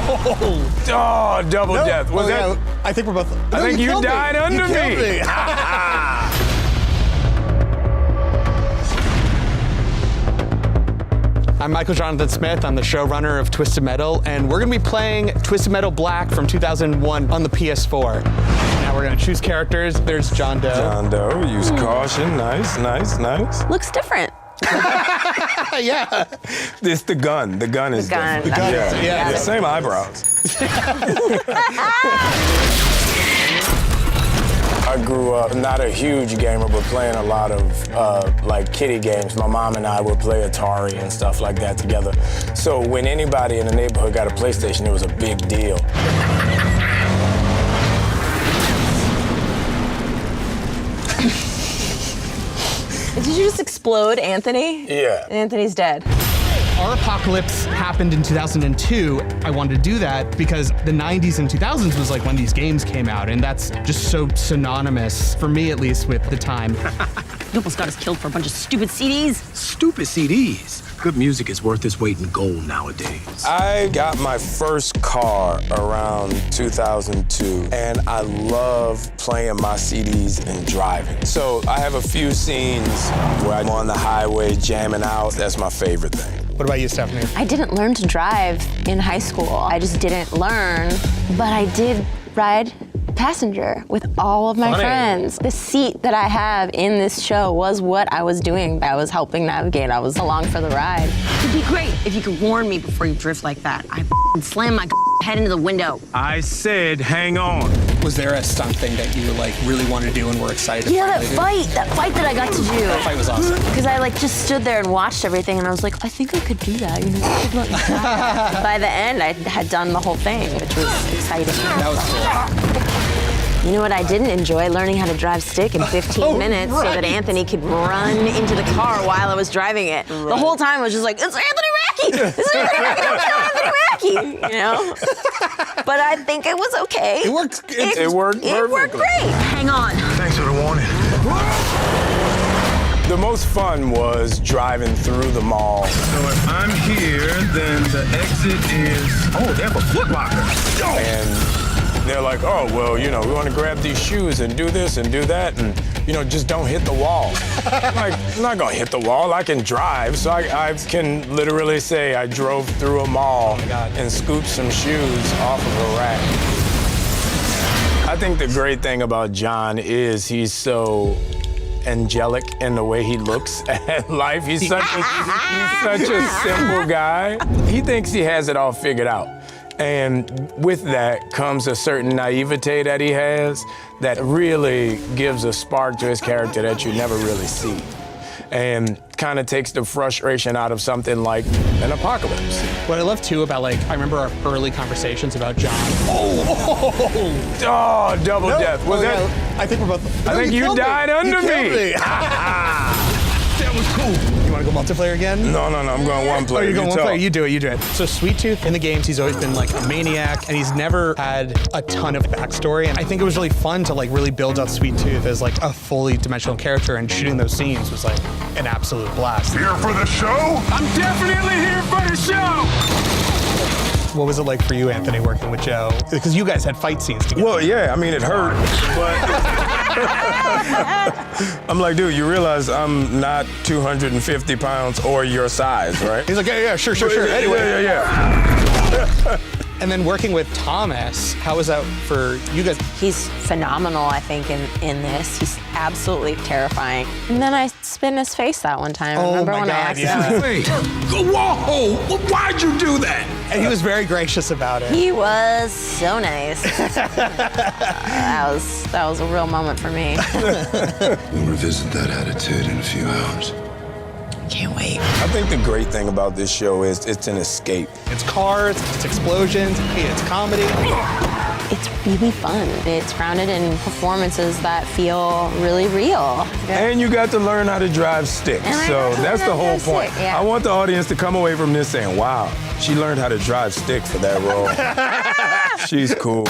Oh, double death. Was that? Yeah, I think we're both. I think you died under You killed me. I'm Michael Jonathan Smith. I'm the showrunner of Twisted Metal, and we're going to be playing Twisted Metal Black from 2001 on the PS4. Now we're going to choose characters. There's John Doe. John Doe, use caution. Nice, nice, nice. Looks different. Yeah. It's the gun. The gun is different. The gun is, yeah. The same eyebrows. I grew up not a huge gamer, but playing a lot of like kiddie games. My mom and I would play Atari and stuff like that together. So when anybody in the neighborhood got a PlayStation, it was a big deal. Did you just explode Anthony? Yeah. Anthony's dead. Our apocalypse happened in 2002. I wanted to do that because the 90s and 2000s was like when these games came out, and that's just so synonymous, for me at least, with the time. You almost got us killed for a bunch of stupid CDs. Stupid CDs. Good music is worth its weight in gold nowadays. I got my first car around 2002, and I love playing my CDs and driving. So I have a few scenes where I'm on the highway jamming out. That's my favorite thing. What about you, Stephanie? I didn't learn to drive in high school. I just didn't learn, but I did ride passenger with all of my friends. The seat that I have in this show was what I was doing. I was helping navigate. I was along for the ride. It'd be great if you could warn me before you drift like that. I slammed my head into the window. I said, hang on. Was there a stunt thing that you like really wanted to do and were excited to Yeah, that finally do? fight that I got to do. That fight was awesome. Because I like just stood there and watched everything, and I was like, I think I could do that. You know, I could let me try that. By the end, I had done the whole thing, which was exciting. That was cool. You know what I didn't enjoy? Learning how to drive stick in 15 minutes so that Anthony could run into the car while I was driving it. Right. The whole time I was just like, it's Anthony Mackie! It's Anthony Mackie! Don't kill Anthony Mackie! You know? But I think it was okay. It worked. It worked perfectly. It worked great. Hang on. Thanks for the warning. The most fun was driving through the mall. So if I'm here, then the exit is, oh, they have a Foot Locker. And they're like, oh, well, you know, we want to grab these shoes and do this and do that, and, you know, just don't hit the wall. I'm like, I'm not going to hit the wall. I can drive. So I can literally say I drove through a mall and scooped some shoes off of a rack. I think the great thing about John is he's so angelic in the way he looks at life. He's such a simple guy. He thinks he has it all figured out. And with that comes a certain naivete that he has that really gives a spark to his character that you never really see. And kind of takes the frustration out of something like an apocalypse. What I love too about, like, I remember our early conversations about John. Oh, double death. Was that? Yeah, I think we're both. I think you died under me. That was cool. You want to go multiplayer again? No, I'm going one player. Oh, you're going one player. You do it. So Sweet Tooth in the games, he's always been like a maniac, and he's never had a ton of backstory. And I think it was really fun to like really build up Sweet Tooth as like a fully dimensional character, and shooting those scenes was like an absolute blast. Here for the show? I'm definitely here for the show. What was it like for you, Anthony, working with Joe? Because you guys had fight scenes together. Well, yeah, I mean, it hurt, but I'm like, dude, you realize I'm not 250 pounds or your size, right? He's like, yeah, sure. Anyway, Yeah. And then working with Thomas, how was that for you guys? He's phenomenal, I think, in this. He's absolutely terrifying. And then I spit in his face that one time. Remember my when God, I accidentally... Wait, whoa, why'd you do that? And he was very gracious about it. He was so nice. That was a real moment for me. We'll revisit that attitude in a few hours. Can't wait. I think the great thing about this show is it's an escape. It's cars, it's explosions, it's comedy. It's really fun. It's grounded in performances that feel really real. And you got to learn how to drive sticks. So that's the whole point. Yeah. I want the audience to come away from this saying, wow, she learned how to drive stick for that role. She's cool.